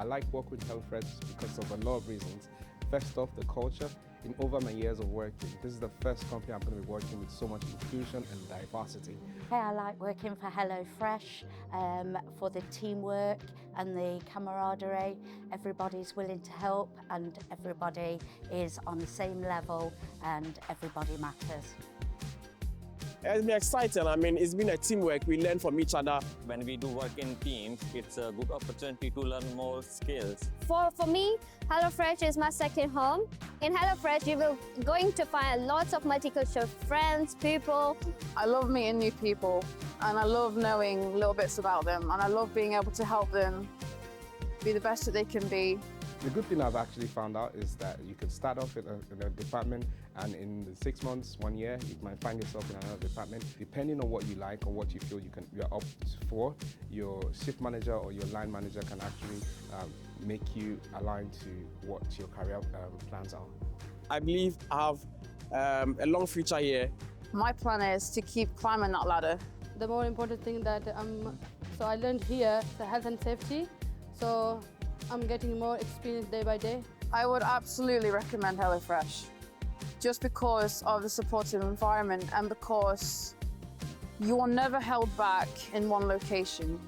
I like working with HelloFresh because of a lot of reasons. First off, the culture. In over my years of working, this is the first company I'm going to be working with so much inclusion and diversity. Hey, I like working for HelloFresh for the teamwork and the camaraderie. Everybody's willing to help and everybody is on the same level and everybody matters. It's been exciting. I mean, it's been a teamwork. We learn from each other. When we do work in teams, it's a good opportunity to learn more skills. For me, HelloFresh is my second home. In HelloFresh, you will going to find lots of multicultural friends, people. I love meeting new people and I love knowing little bits about them and I love being able to help them be the best that they can be. The good thing I've actually found out is that you can start off in a department and in 6 months, 1 year, you might find yourself in another department. Depending on what you like or what you feel you're up for, your shift manager or your line manager can actually make you align to what your career plans are. I believe I have a long future here. My plan is to keep climbing that ladder. The more important thing that I learned here, the health and safety. So I'm getting more experience day by day. I would absolutely recommend HelloFresh just because of the supportive environment and because you are never held back in one location.